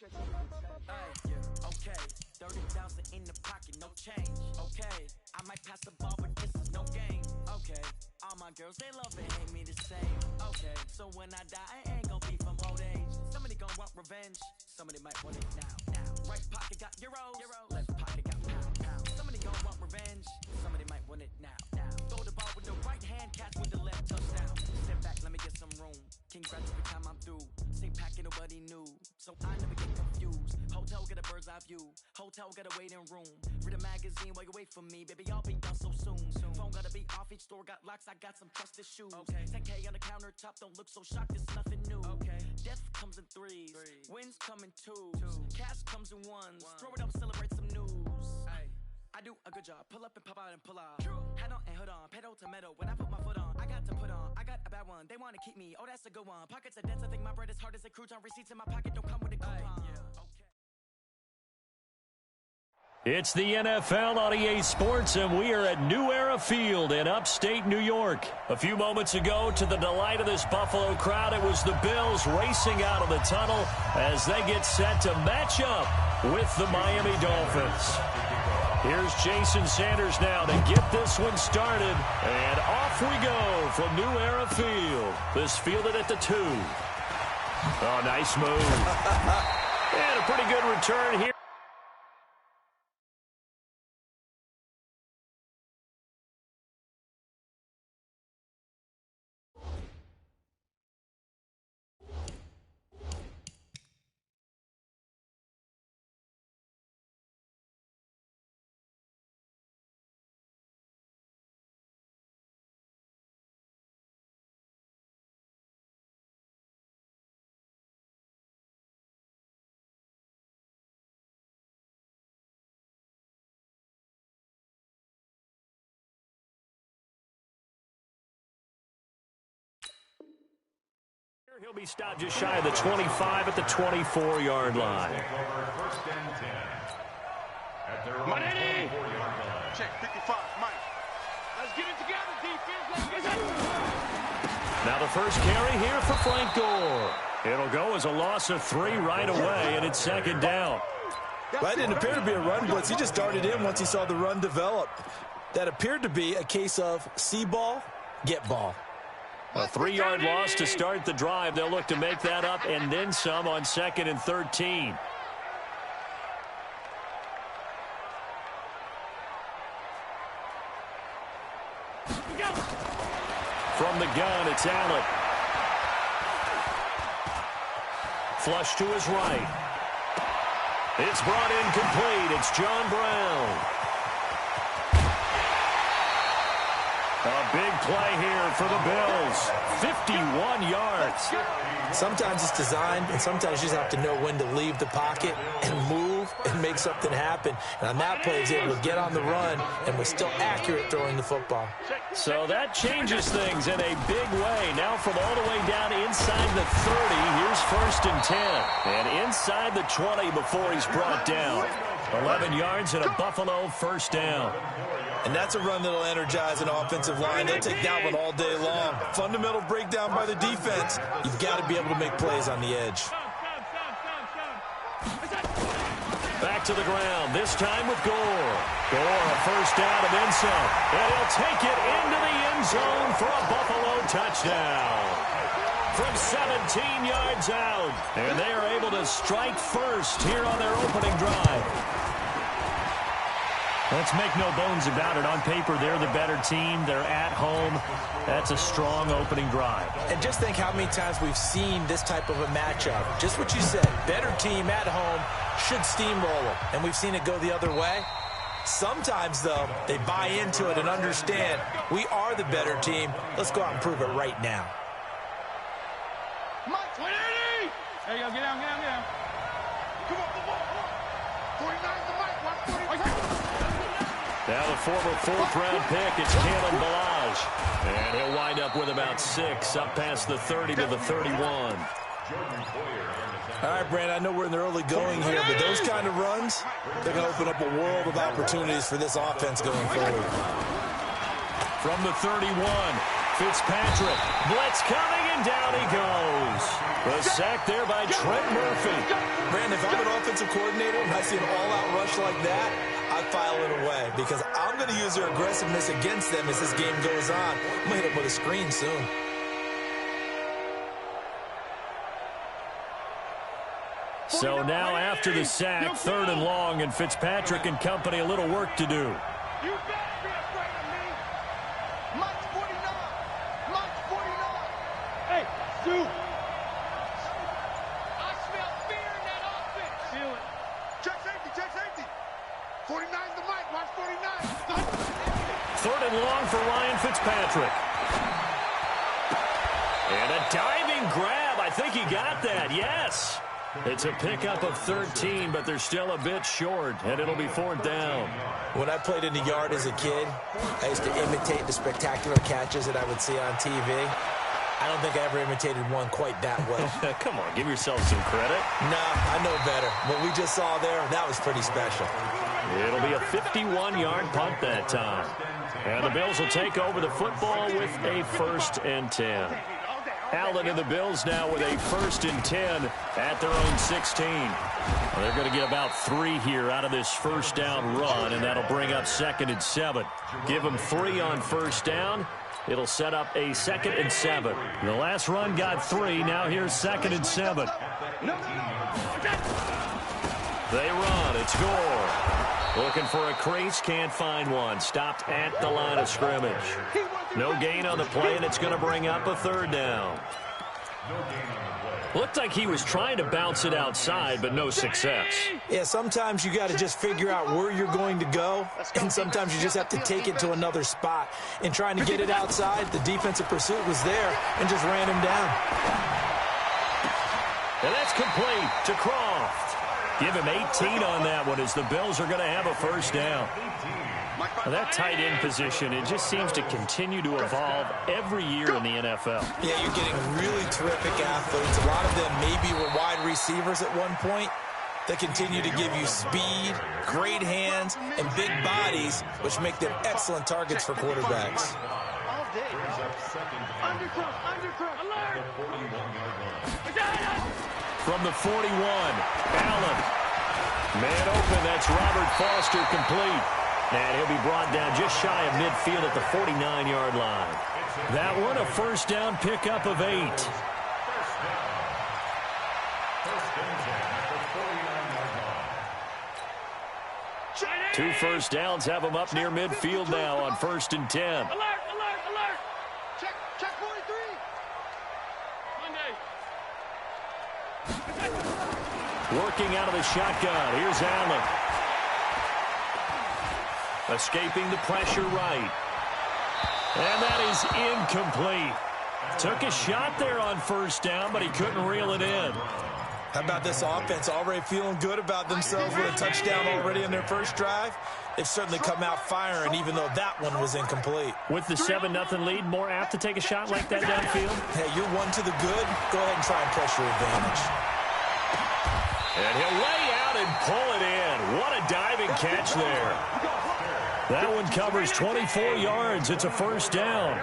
Hey, okay, 30,000 in the pocket, no change. Okay, I might pass the ball, but this is no game. Okay, all my girls, they love and hate me the same. Okay, so when I die, I ain't gonna be from old age. Somebody gonna want revenge, somebody might want it now. Right pocket got euros, left pocket got pound. Somebody gonna want revenge, somebody might want it now. Throw the ball with the right hand, catch with the left touchdown. Step back, let me get some room. Congrats every time I'm through. Same packet, nobody knew, so I never get confused. Hotel get a bird's eye view. Hotel got a waiting room. Read a magazine while you wait for me, baby. I'll be done so soon. Phone gotta be off. Each store got locks. I got some trusted shoes. 10K on the countertop. Don't look so shocked. It's nothing new. Death comes in threes. Wins come in twos. Cash comes in ones. Throw it up, celebrate some news. I do a good job. Pull up and pop out and pull out. Head on and hood on. Pedal to metal. When I put my foot on, I got to put on. I got a bad one. They want to keep me. Oh, that's a good one. Pockets are dense. I think my bread is hard as a crouton. Receipts in my pocket don't come with a coupon. It's the NFL on EA Sports, and we are at New Era Field in upstate New York. A few moments ago, to the delight of this Buffalo crowd, it was the Bills racing out of the tunnel as they get set to match up with the Miami Dolphins. Here's Jason Sanders now to get this one started, and off we go from New Era Field. This fielded at the 2. Oh, nice move. And a pretty good return here. He'll be stopped just shy of the 25 at the 24-yard line. Money! Check 55, Mike. Let's get it together, defense. Let's get it. Now the first carry here for Frank Gore. It'll go as a loss of 3 right away, and it's second down. Well, that didn't appear to be a run blitz. He just darted in once he saw the run develop. That appeared to be a case of see ball, get ball. A 3-yard loss to start the drive. They'll look to make that up and then some on 2nd and 13. From the gun, it's Allen. Flush to his right. It's brought in complete. It's John Brown. A big play here for the Bills. 51 yards. Sometimes it's designed, and sometimes you just have to know when to leave the pocket and move and make something happen. And on that play, he was able to get on the run and was still accurate throwing the football. So that changes things in a big way. Now from all the way down inside the 30, here's 1st and 10. And inside the 20 before he's brought down. 11 yards and a Buffalo first down. And that's a run that'll energize an offensive line. They'll take that one all day long. Fundamental breakdown by the defense. You've got to be able to make plays on the edge. Back to the ground, this time with Gore. Gore, a first down and then some. And he'll take it into the end zone for a Buffalo touchdown. From 17 yards out. And they are able to strike first here on their opening drive. Let's make no bones about it. On paper, they're the better team. They're at home. That's a strong opening drive. And just think how many times we've seen this type of a matchup. Just what you said, better team at home should steamroll them. And we've seen it go the other way. Sometimes, though, they buy into it and understand we are the better team. Let's go out and prove it right now. Mike, 180! There you go. Get down, get down, get down. Come on. 49's the Mike. 145. Now the former 4th-round pick, it's Kalen Ballage. And he'll wind up with about 6, up past the 30 to the 31. All right, Brandon, I know we're in the early going here, but those kind of runs, they're going to open up a world of opportunities for this offense going forward. From the 31, Fitzpatrick. Blitz coming And down he goes. The sack there by Trent Murphy. Brandon, if I'm an offensive coordinator and I see an all-out rush like that, I file it away because I'm going to use their aggressiveness against them as this game goes on. I'm going to hit them with a screen soon. So now after the sack, 3rd and long, and Fitzpatrick and company a little work to do. You better be afraid of me. Mike's 49. Mike's 49. Hey, Sue. I smell fear in that offense. Feel it. Check safety, check safety. 49's the Mike. Watch 49. 3rd and long for Ryan Fitzpatrick. And a diving grab. I think he got that, yes. It's a pickup of 13, but they're still a bit short, and it'll be 4th down. When I played in the yard as a kid, I used to imitate the spectacular catches that I would see on TV. I don't think I ever imitated one quite that well. Come on, give yourself some credit. Nah, I know better. What we just saw there, that was pretty special. It'll be a 51-yard punt that time. And the Bills will take over the football with a 1st and 10. Allen and the Bills now with a 1st and 10 at their own 16. Well, they're going to get about 3 here out of this 1st down run, and that'll bring up 2nd and 7. Give them 3 on 1st down. It'll set up a 2nd and 7. The last run got 3. Now here's 2nd and 7. They run. It's Gore. Looking for a crease. Can't find one. Stopped at the line of scrimmage. No gain on the play, and it's going to bring up a 3rd down. Looked like he was trying to bounce it outside, but no success. Yeah, sometimes you got to just figure out where you're going to go, and sometimes you just have to take it to another spot. In trying to get it outside, the defensive pursuit was there and just ran him down. And that's complete to Croft. Give him 18 on that one as the Bills are going to have a 1st down. Well, that tight end position, it just seems to continue to evolve every year in the NFL. Yeah, you're getting really terrific athletes. A lot of them maybe were wide receivers at one point. They continue to give you speed, great hands, and big bodies, which make them excellent targets for quarterbacks. All day. Undercross, alert! From the 41, Allen. Man open, that's Robert Foster complete. And he'll be brought down just shy of midfield at the 49-yard line. That one, a 1st down pickup of 8. 2 1st downs have them up near midfield now on 1st and 10. Alert! Check 43. Monday. Working out of the shotgun. Here's Allen. Escaping the pressure right. And that is incomplete. Took a shot there on 1st down, but he couldn't reel it in. How about this offense already feeling good about themselves with a touchdown already in their 1st drive? They've certainly come out firing, even though that one was incomplete. With the 7-0 lead, more apt to take a shot like that downfield? Hey, you're one to the good. Go ahead and try and press your advantage. And he'll lay out and pull it in. What a diving catch there. That one covers 24 yards. It's a 1st down.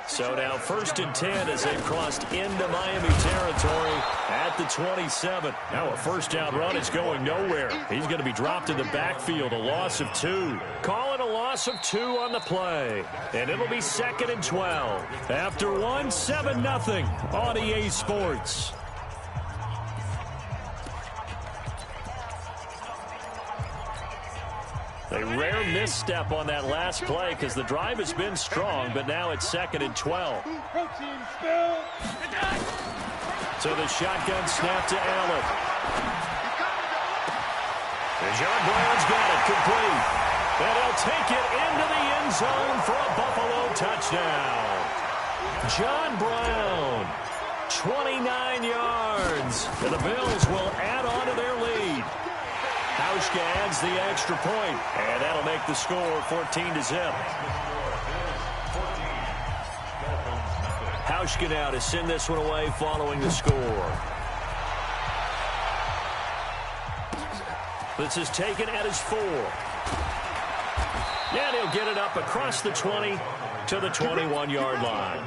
So now 1st and 10 as they've crossed into Miami territory at the 27. Now a 1st down run is going nowhere. He's going to be dropped in the backfield, a loss of 2. Call it a loss of 2 on the play. And it'll be 2nd and 12. After 1, 7-0 on EA Sports. A rare misstep on that last play because the drive has been strong, but now it's 2nd and 12. So the shotgun snap to Allen. And John Brown's got it complete. And he'll take it into the end zone for a Buffalo touchdown. John Brown, 29 yards. And the Bills will add on to their lead. Hauschka adds the extra point, and that'll make the score 14-0. Hauschka now to send this one away following the score. This is taken at his 4. And he'll get it up across the 20 to the 21-yard line.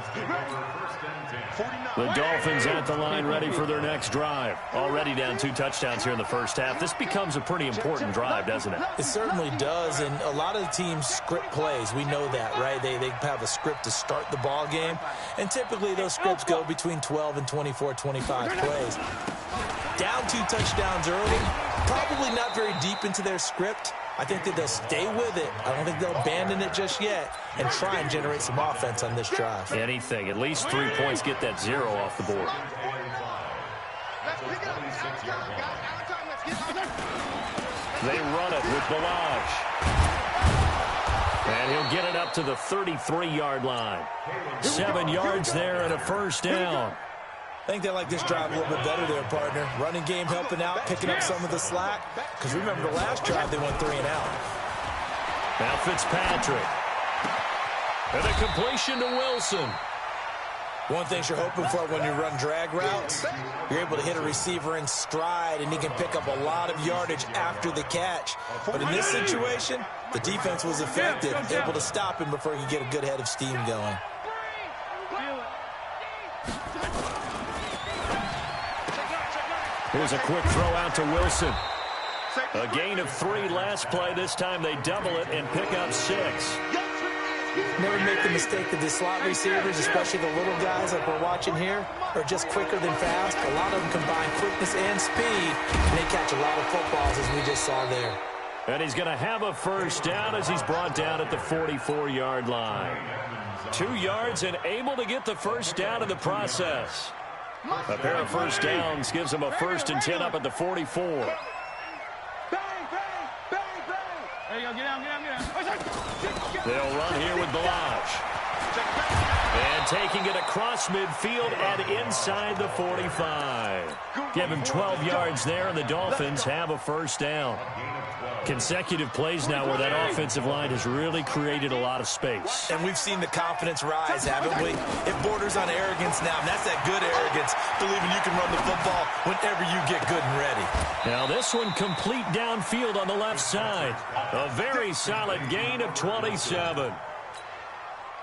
The Dolphins at the line ready for their next drive. Already down 2 touchdowns here in the first half. This becomes a pretty important drive, doesn't it? It certainly does, and a lot of the teams script plays. We know that, right? They have a script to start the ball game, and typically those scripts go between 12 and 24, 25 plays. Down 2 touchdowns early, probably not very deep into their script. I think that they'll stay with it. I don't think they'll abandon it just yet and try and generate some offense on this drive. Anything. At least 3 points, get that 0 off the board. They run it with Balaj. And he'll get it up to the 33-yard line. 7 yards there and a first down. I think they like this drive a little bit better there, partner. Running game helping out, picking up some of the slack. Because remember the last drive, they went 3 and out. Now Fitzpatrick. And a completion to Wilson. One thing you're hoping for when you run drag routes, you're able to hit a receiver in stride, and he can pick up a lot of yardage after the catch. But in this situation, the defense was effective, able to stop him before he could get a good head of steam going. Here's a quick throw out to Wilson. A gain of 3 last play. This time they double it and pick up 6. Never make the mistake that the slot receivers, especially the little guys like we're watching here, are just quicker than fast. A lot of them combine quickness and speed, and they catch a lot of footballs, as we just saw there. And he's going to have a first down as he's brought down at the 44-yard line. 2 yards and able to get the first down in the process. A pair of first downs gives him a 1st and 10 up at the 44. There you go, get down. They'll run here with Balaj. And taking it across midfield and inside the 45. Give him 12 yards there, and the Dolphins have a first down. Consecutive plays now where that offensive line has really created a lot of space. And we've seen the confidence rise, haven't we? It borders on arrogance now, and that's that good arrogance, believing you can run the football whenever you get good and ready. Now this one complete downfield on the left side. A very solid gain of 27.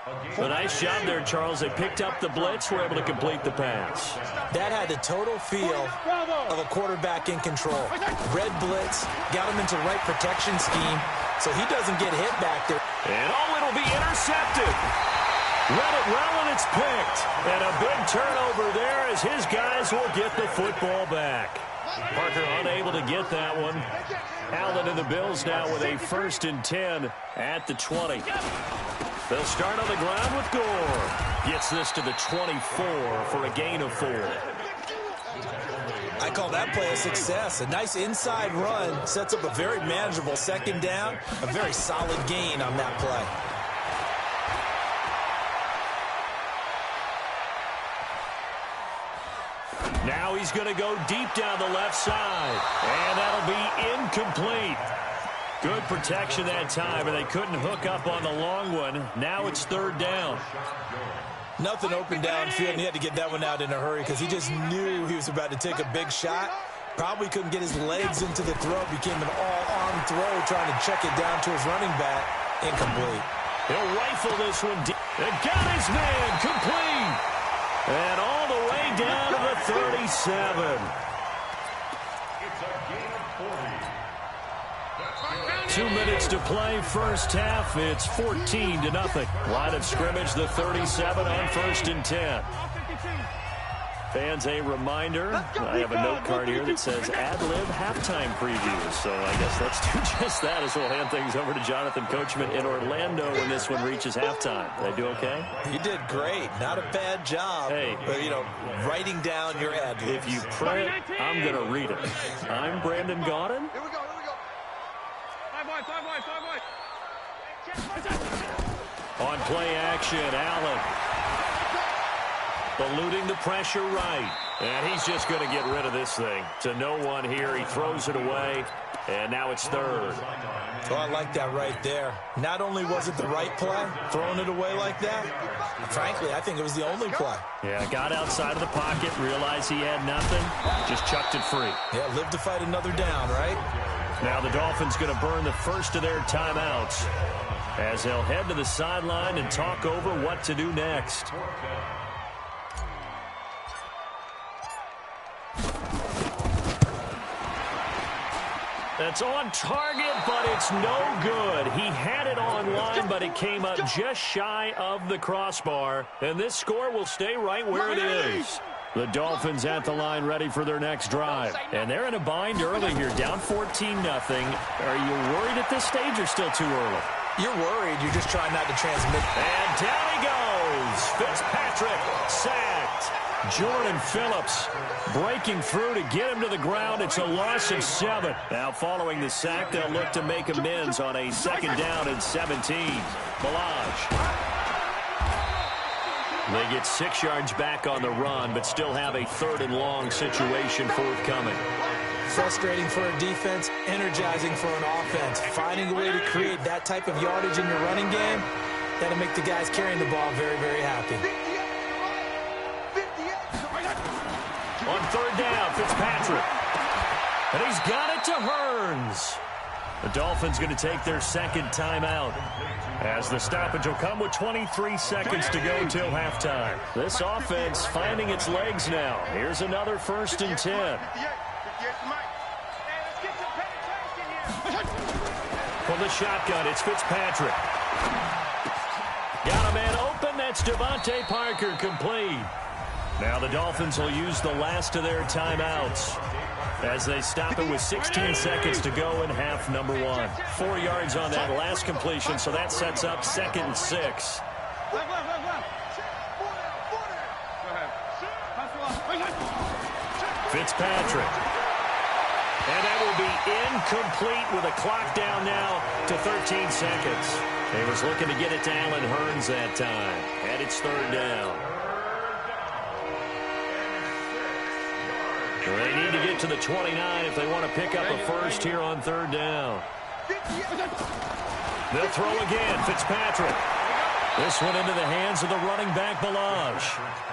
A nice job there, Charles. They picked up the blitz, were able to complete the pass. That had the total feel of a quarterback in control. Red blitz, got him into the right protection scheme, so he doesn't get hit back there. And it'll be intercepted. Read it well, and it's picked. And a big turnover there as his guys will get the football back. Parker unable to get that one. Allen and the Bills now with a 1st and 10 at the 20. They'll start on the ground with Gore. Gets this to the 24 for a gain of 4. I call that play a success. A nice inside run sets up a very manageable 2nd down. A very solid gain on that play. Now he's going to go deep down the left side. And that'll be incomplete. Good protection that time, and they couldn't hook up on the long one. Now it's 3rd down. Nothing open downfield, and he had to get that one out in a hurry because he just knew he was about to take a big shot. Probably couldn't get his legs into the throw. Became an all-arm throw trying to check it down to his running back. Incomplete. He'll rifle this one deep. And got his man complete. And all the way down to the 37. 2 minutes to play, first half. It's 14-0. Line of scrimmage, the 37 on 1st and 10. Fans, a reminder, I have a note card here that says ad-lib halftime previews. So I guess let's do just that as we'll hand things over to Jonathan Coachman in Orlando when this one reaches halftime. Did I do okay? You did great. Not a bad job. Hey. But, writing down your ad-libs. If you print, I'm going to read it. I'm Brandon Gaudin. Here we go. Five wide. On play action, Allen. Eluding the pressure right. And he's just going to get rid of this thing. To no one here. He throws it away. And now it's 3rd. Oh, I like that right there. Not only was it the right play, throwing it away like that, frankly, I think it was the only play. Yeah, got outside of the pocket, realized he had nothing, just chucked it free. Yeah, live to fight another down, right? Now the Dolphins going to burn the first of their timeouts as they'll head to the sideline and talk over what to do next. That's on target, but it's no good. He had it on line, but it came up just shy of the crossbar. And this score will stay right where it is. The Dolphins at the line ready for their next drive. And they're in a bind early here, down 14-0. Are you worried at this stage or still too early? You're worried. You're just trying not to transmit. And down he goes. Fitzpatrick sacked. Jordan Phillips breaking through to get him to the ground. It's a loss of 7. Now following the sack, they'll look to make amends on a 2nd down and 17. Balaj. They get 6 yards back on the run, but still have a 3rd and long situation forthcoming. Frustrating for a defense, energizing for an offense. Finding a way to create that type of yardage in your running game, that'll make the guys carrying the ball very, very happy. On 3rd down, Fitzpatrick. And he's got it to Hearns. The Dolphins going to take their 2nd timeout as the stoppage will come with 23 seconds to go till halftime. This offense finding its legs now. Here's another 1st and 10. From the shotgun, it's Fitzpatrick. Got a man open. That's Devontae Parker, complete. Now the Dolphins will use the last of their timeouts as they stop it with 16 seconds to go in half number 1. 4 yards on that last completion, so that sets up 2nd and 6. Fitzpatrick. And that will be incomplete with a clock down now to 13 seconds. He was looking to get it to Allen Hearns that time. And it's 3rd down. They need to get to the 29 if they want to pick up a first here on 3rd down. They'll throw again. Fitzpatrick. This one into the hands of the running back, Balaj.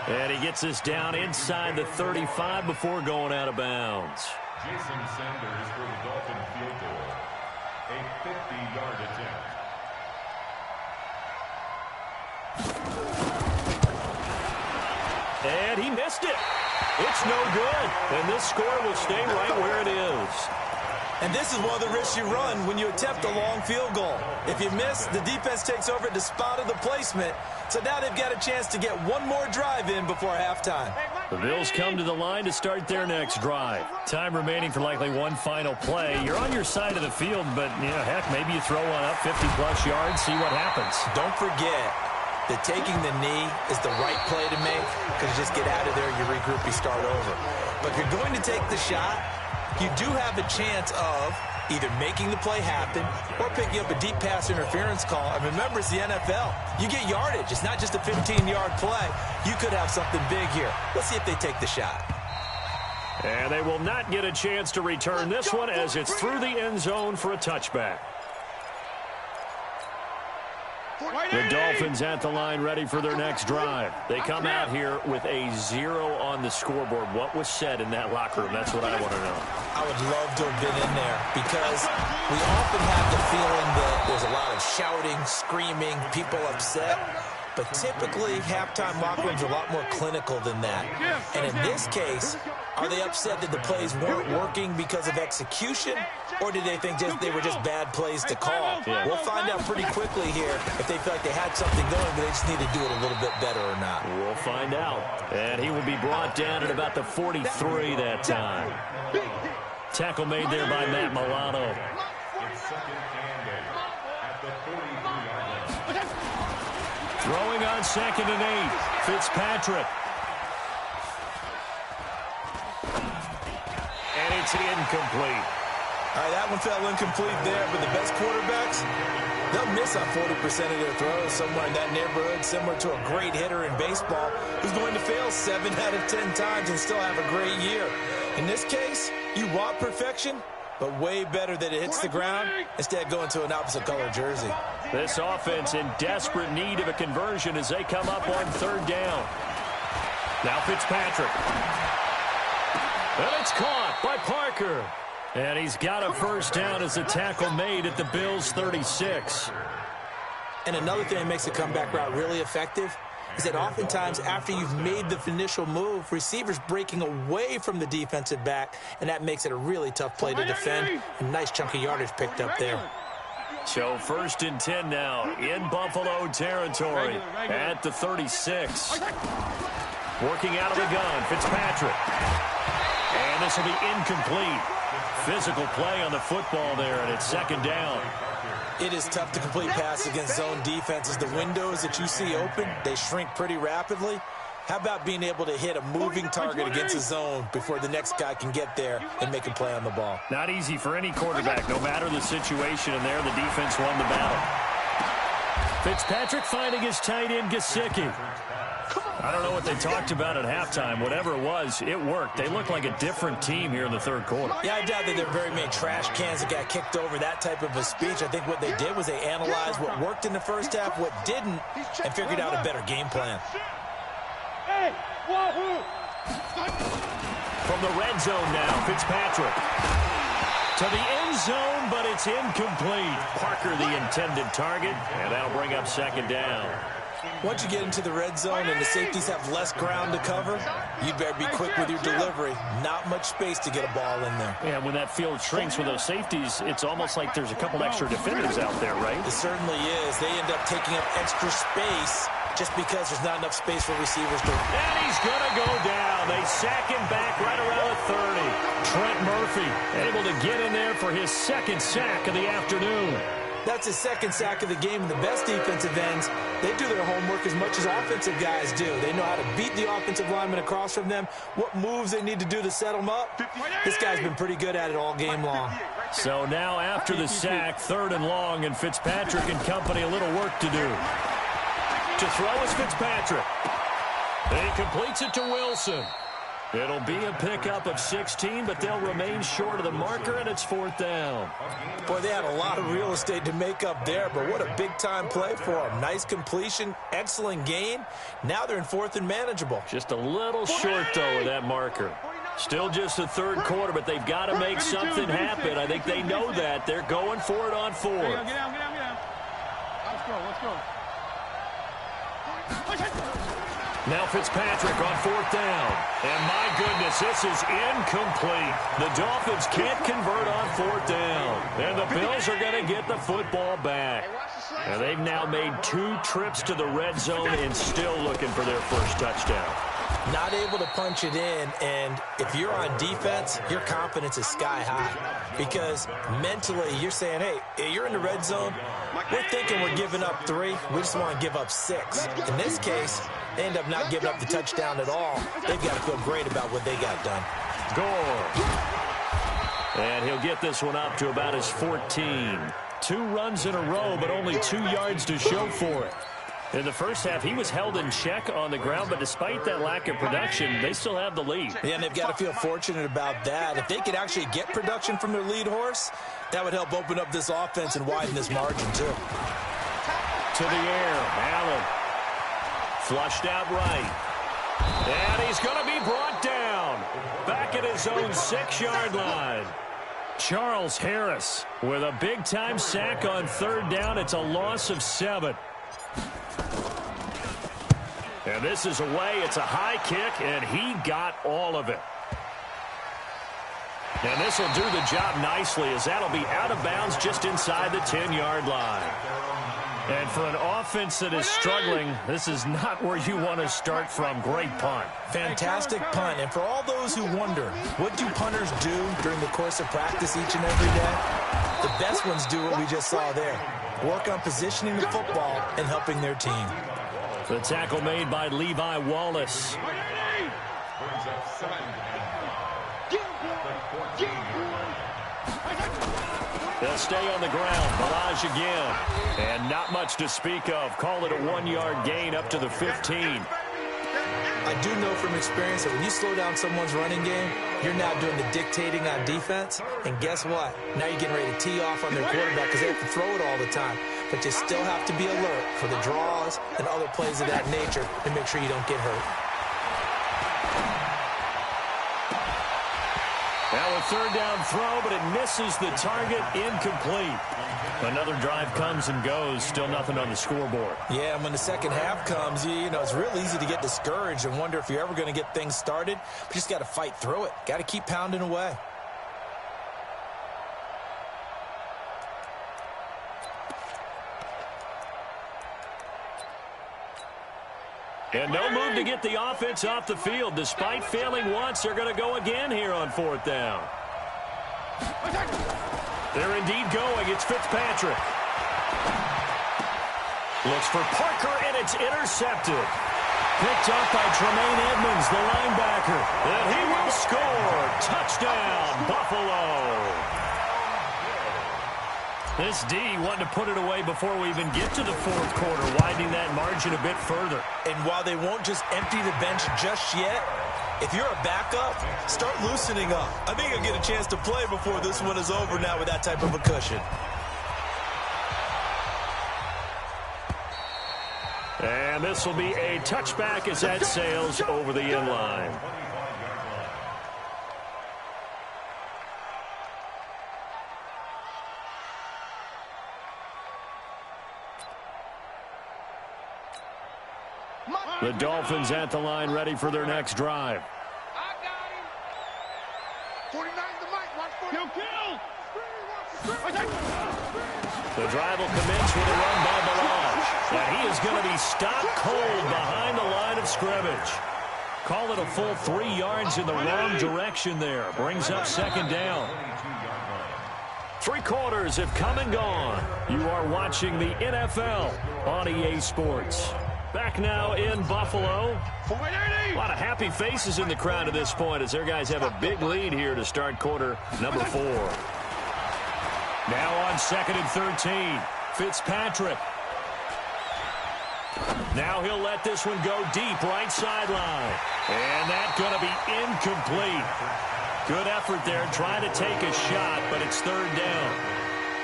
And he gets this down inside the 35 before going out of bounds. Jason Sanders for the Dolphin field goal. A 50-yard attempt. And he missed it. It's no good. And this score will stay right where it is. And this is one of the risks you run when you attempt a long field goal. If you miss, the defense takes over at the spot of the placement. So now they've got a chance to get one more drive in before halftime. The Bills come to the line to start their next drive. Time remaining for likely one final play. You're on your side of the field, but, heck, maybe you throw one up 50-plus yards, see what happens. Don't forget that taking the knee is the right play to make because you just get out of there, you regroup, you start over. But if you're going to take the shot, you do have a chance of either making the play happen or picking up a deep pass interference call. And remember, it's the NFL. You get yardage. It's not just a 15-yard play. You could have something big here. Let's see if they take the shot. And they will not get a chance to return this one as it's through the end zone for a touchback. The Dolphins at the line ready for their next drive. They come out here with a 0 on the scoreboard. What was said in that locker room? That's what I want to know. I would love to have been in there because we often have the feeling that there's a lot of shouting, screaming, people upset. But typically, halftime locker rooms are a lot more clinical than that. And in this case, are they upset that the plays weren't working because of execution? Or did they think they were just bad plays to call? Yeah. We'll find out pretty quickly here if they feel like they had something going, but they just need to do it a little bit better or not. We'll find out. And he will be brought down at about the 43 that time. Tackle made there by Matt Milano. Throwing on 2nd and 8. Fitzpatrick. And it's incomplete. All right, that one fell incomplete there, but the best quarterbacks, they'll miss on 40% of their throws, somewhere in that neighborhood, similar to a great hitter in baseball who's going to fail 7 out of 10 times and still have a great year. In this case, you want perfection, but way better that it hits the ground instead of going to an opposite color jersey. This offense in desperate need of a conversion as they come up on 3rd down. Now Fitzpatrick. And it's caught by Parker. And he's got a first down as a tackle made at the Bills' 36. And another thing that makes the comeback route really effective is that oftentimes after you've made the initial move, receivers breaking away from the defensive back, and that makes it a really tough play to defend. A nice chunk of yardage picked up there. So 1st and 10 now in Buffalo territory at the 36. Working out of the gun, Fitzpatrick. And this will be incomplete. Physical play on the football there, and it's 2nd down. It is tough to complete passes against zone defenses. The windows that you see open, they shrink pretty rapidly. How about being able to hit a moving target against a zone before the next guy can get there and make a play on the ball? Not easy for any quarterback, no matter the situation, and there the defense won the battle. Fitzpatrick finding his tight end, Gesicki. I don't know what they talked about at halftime. Whatever it was, it worked. They looked like a different team here in the 3rd quarter. Yeah, I doubt that there are very many trash cans that got kicked over, that type of a speech. I think what they did was they analyzed what worked in the first half, what didn't, and figured out a better game plan. From the red zone now, Fitzpatrick. To the end zone, but it's incomplete. Parker the intended target, and that'll bring up 2nd down. Once you get into the red zone and the safeties have less ground to cover, you better be quick with your delivery. Not much space to get a ball in there. Yeah, when that field shrinks with those safeties, it's almost like there's a couple extra defenders out there, right? It certainly is. They end up taking up extra space just because there's not enough space for receivers to... And he's going to go down. They sack him back right around the 30. Trent Murphy able to get in there for his 2nd sack of the afternoon. That's his 2nd sack of the game, and the best defensive ends, they do their homework as much as offensive guys do. They know how to beat the offensive lineman across from them, what moves they need to do to set them up. This guy's been pretty good at it all game long. So now after the sack, 3rd and long, and Fitzpatrick and company a little work to do. To throw is Fitzpatrick. And he completes it to Wilson. It'll be a pickup of 16, but they'll remain short of the marker, and it's 4th down. Boy, they had a lot of real estate to make up there, but what a big-time play for them. Nice completion, excellent gain. Now they're in 4th and manageable. Just a little short, though, of that marker. Still just the 3rd quarter, but they've got to make something happen. I think they know that. They're going for it on 4th. Get down. Let's go. Now Fitzpatrick on 4th down. And my goodness, this is incomplete. The Dolphins can't convert on 4th down. And the Bills are going to get the football back. And they've now made 2 trips to the red zone and still looking for their first touchdown. Not able to punch it in, and if you're on defense, your confidence is sky high. Because mentally, you're saying, hey, you're in the red zone. We're thinking we're giving up 3. We just want to give up 6. In this case, they end up not giving up the touchdown at all. They've got to feel great about what they got done. Gore. And he'll get this one up to about his 14. 2 runs in a row, but only 2 yards to show for it. In the first half, he was held in check on the ground, but despite that lack of production, they still have the lead. Yeah, and they've got to feel fortunate about that. If they could actually get production from their lead horse, that would help open up this offense and widen this margin, too. To the air, Allen. Flushed out right. And he's going to be brought down. Back at his own 6-yard line. Charles Harris with a big-time sack on 3rd down. It's a loss of 7. And this is away. It's a high kick, and he got all of it. And this will do the job nicely, as that'll be out of bounds just inside the 10-yard line. And for an offense that is struggling, this is not where you want to start from. Great punt. Fantastic punt. And for all those who wonder, what do punters do during the course of practice each and every day? The best ones do what we just saw there. Work on positioning the football and helping their team. The tackle made by Levi Wallace. They'll stay on the ground. Barrage again. And not much to speak of. Call it a 1-yard gain up to the 15. I do know from experience that when you slow down someone's running game, you're now doing the dictating on defense. And guess what? Now you're getting ready to tee off on their quarterback because they have to throw it all the time. But you still have to be alert for the draws and other plays of that nature to make sure you don't get hurt. That a third down throw, but it misses the target, incomplete. Another drive comes and goes, still nothing on the scoreboard. Yeah, and when the second half comes, you know, it's real easy to get discouraged and wonder if you're ever going to get things started. But you just got to fight through it. Got to keep pounding away. And no move to get the offense off the field. Despite failing once, they're going to go again here on fourth down. They're indeed going. It's Fitzpatrick. Looks for Parker, and it's intercepted. Picked up by Tremaine Edmonds, the linebacker. And he will score. Touchdown, Buffalo. This D wanted to put it away before we even get to the fourth quarter, widening that margin a bit further. And while they won't just empty the bench just yet, if you're a backup, start loosening up. I think you'll get a chance to play before this one is over now with that type of a cushion. And this will be a touchback as that sails over the end line. The Dolphins at the line, ready for their next drive. I got him. 49's the mic. Watch for kill. The drive will commence with a run by Balaj. And he is going to be stopped cold behind the line of scrimmage. Call it a full 3 yards in the wrong direction there. Brings up second down. 3 quarters have come and gone. You are watching the NFL on EA Sports. Back now in Buffalo. A lot of happy faces in the crowd at this point as their guys have a big lead here to start quarter number 4. Now on 2nd and 13. Fitzpatrick. Now he'll let this one go deep right sideline. And that's going to be incomplete. Good effort there trying to take a shot, but it's third down.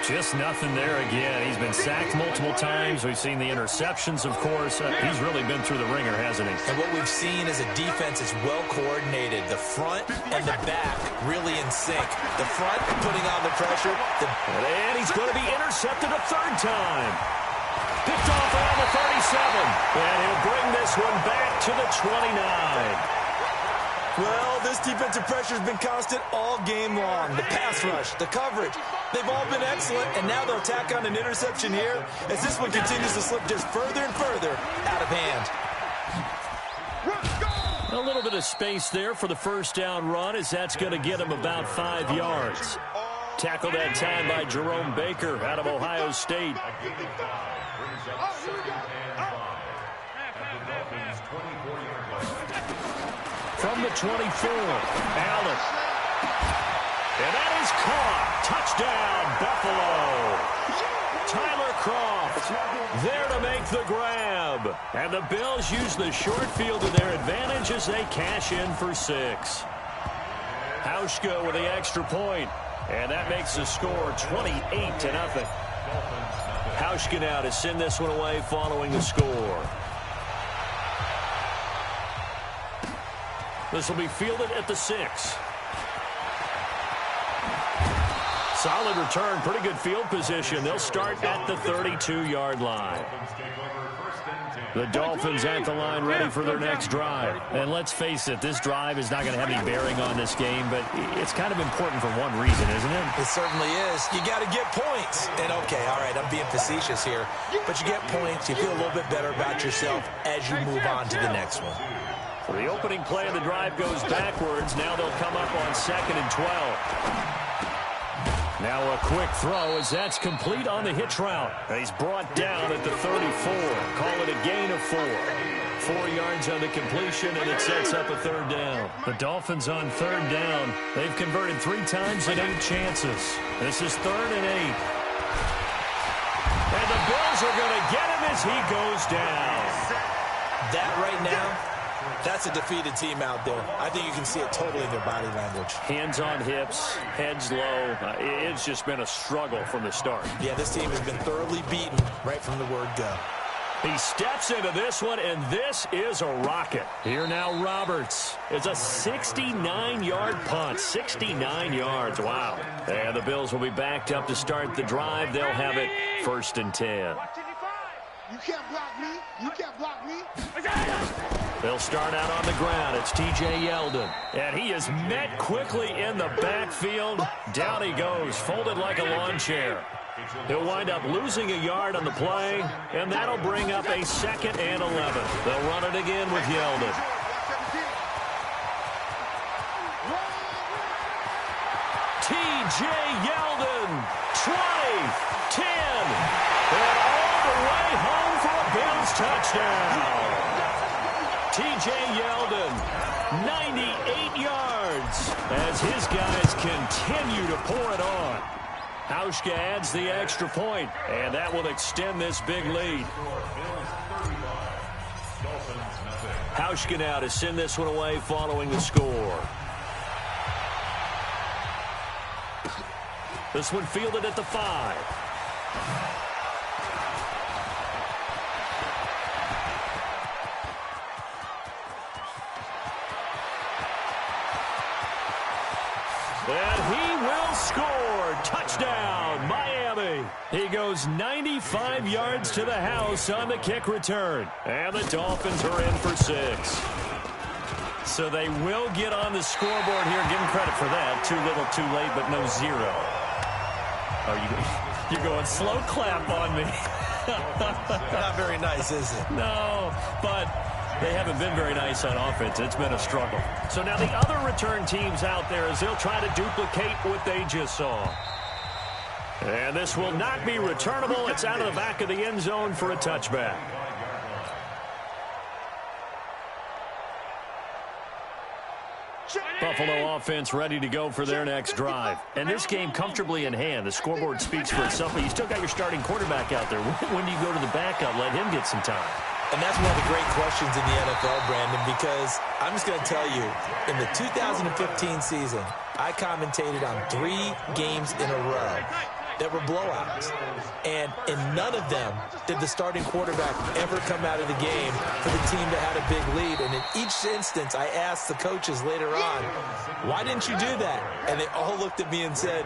Just nothing there again. He's been sacked multiple times. We've seen the interceptions, of course. He's really been through the ringer, hasn't he? And what we've seen is a defense that's well coordinated. The front and the back really in sync. The front putting on the pressure. And he's going to be intercepted a third time. Picked off around the 37. And he'll bring this one back to the 29. Well, this defensive pressure has been constant all game long. The pass rush, the coverage, they've all been excellent, and now they'll tack on an interception here as this one continues to slip just further and further out of hand. A little bit of space there for the first down run as that's going to get him about 5 yards. Tackled that time by Jerome Baker out of Ohio State. From the 24, Allen. And that is caught. Touchdown, Buffalo. Tyler Kroft there to make the grab. And the Bills use the short field to their advantage as they cash in for 6. Hauschka with the extra point. And that makes the score 28-0. Hauschka now to send this one away following the score. This will be fielded at the 6. Solid return, pretty good field position. They'll start at the 32-yard line. The Dolphins at the line ready for their next drive. And let's face it, this drive is not going to have any bearing on this game, but it's kind of important for one reason, isn't it? It certainly is. You got to get points. And okay, all right, I'm being facetious here, but you get points, you feel a little bit better about yourself as you move on to the next one. So the opening play of the drive goes backwards. Now they'll come up on 2nd and 12. Now a quick throw as that's complete on the hitch route. He's brought down at the 34. Call it a gain of 4. 4 yards on the completion, and it sets up a third down. The Dolphins on third down. They've converted 3 times in 8 chances. This is 3rd and 8. And the Bills are going to get him as he goes down. That right now, that's a defeated team out there. I think you can see it totally in their body language. Hands on hips, heads low. It's just been a struggle from the start. Yeah, this team has been thoroughly beaten right from the word go. He steps into this one, and this is a rocket. Here now, Roberts. It's a 69-yard punt. 69 yards. Wow. And the Bills will be backed up to start the drive. They'll have it 1st and 10. You can't block me. You can't block me. They'll start out on the ground. It's T.J. Yeldon. And he is met quickly in the backfield. Down he goes, folded like a lawn chair. He'll wind up losing a yard on the play, and that'll bring up a 2nd and 11. They'll run it again with Yeldon. T.J. Yeldon, 20, 10, and all the way home for a Bills touchdown. T.J. Yeldon, 98 yards, as his guys continue to pour it on. Hauschka adds the extra point, and that will extend this big lead. Hauschka now to send this one away following the score. This one fielded at the 5. And he will score. Touchdown, Miami. He goes 95 yards to the house on the kick return. And the Dolphins are in for 6. So they will get on the scoreboard here. Give them credit for that. Too little, too late, but no 0. Oh, you're going slow clap on me. Not very nice, is it? No, but they haven't been very nice on offense. It's been a struggle. So now the other return teams out there as they'll try to duplicate what they just saw. And this will not be returnable. It's out of the back of the end zone for a touchback. Buffalo offense ready to go for their next drive. And this game comfortably in hand. The scoreboard speaks for itself, but you still got your starting quarterback out there. When do you go to the backup? Let him get some time. And that's one of the great questions in the NFL, Brandon, because I'm just going to tell you, in the 2015 season, I commentated on 3 games in a row that were blowouts. And in none of them did the starting quarterback ever come out of the game for the team that had a big lead. And in each instance, I asked the coaches later on, why didn't you do that? And they all looked at me and said,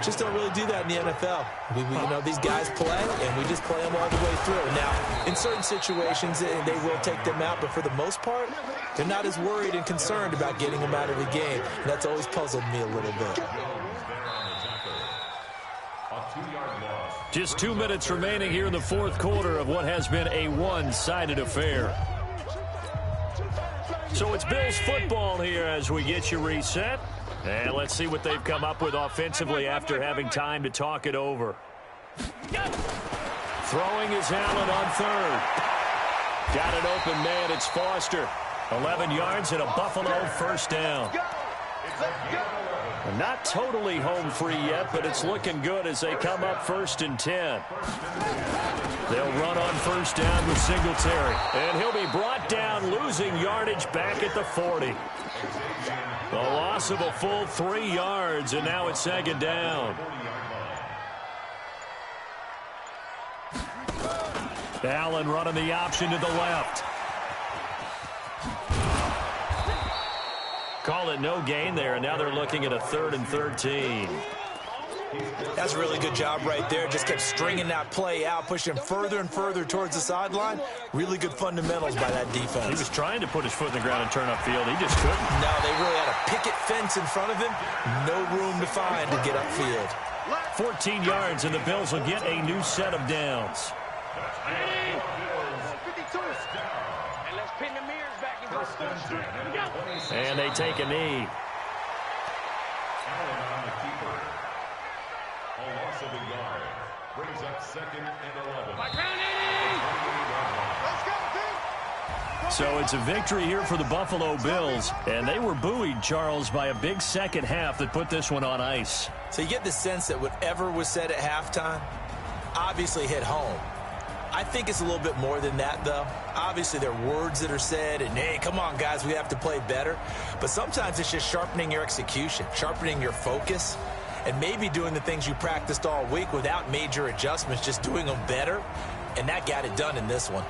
just don't really do that in the NFL. We these guys play, and we just play them all the way through. Now, in certain situations, they will take them out, but for the most part, they're not as worried and concerned about getting them out of the game. And that's always puzzled me a little bit. Just 2 minutes remaining here in the 4th quarter of what has been a one-sided affair. So it's Bills football here as we get you reset. And let's see what they've come up with offensively after having time to talk it over. Throwing is Allen on 3rd. Got an open man. It's Foster. 11 yards and a Buffalo 1st down. Not totally home free yet, but it's looking good as they come up 1st and 10. They'll run on 1st down with Singletary. And he'll be brought down, losing yardage back at the 40. The loss of a full 3 yards, and now it's 2nd down. Allen running the option to the left. Call it no gain there, and now they're looking at a 3rd and 13. That's a really good job right there. Just kept stringing that play out, pushing him further and further towards the sideline. Really good fundamentals by that defense. He was trying to put his foot in the ground and turn upfield. He just couldn't. No, they really had a picket fence in front of him. No room to find to get upfield. 14 yards, and the Bills will get a new set of downs. And they take a knee. A loss of a yard brings up 2nd and 11. So it's a victory here for the Buffalo Bills, and they were buoyed, Charles, by a big second half that put this one on ice. So you get the sense that whatever was said at halftime obviously hit home. I think it's a little bit more than that, though. Obviously, there are words that are said, and, hey, come on, guys, we have to play better. But sometimes it's just sharpening your execution, sharpening your focus, and maybe doing the things you practiced all week without major adjustments, just doing them better. and that got it done in this one.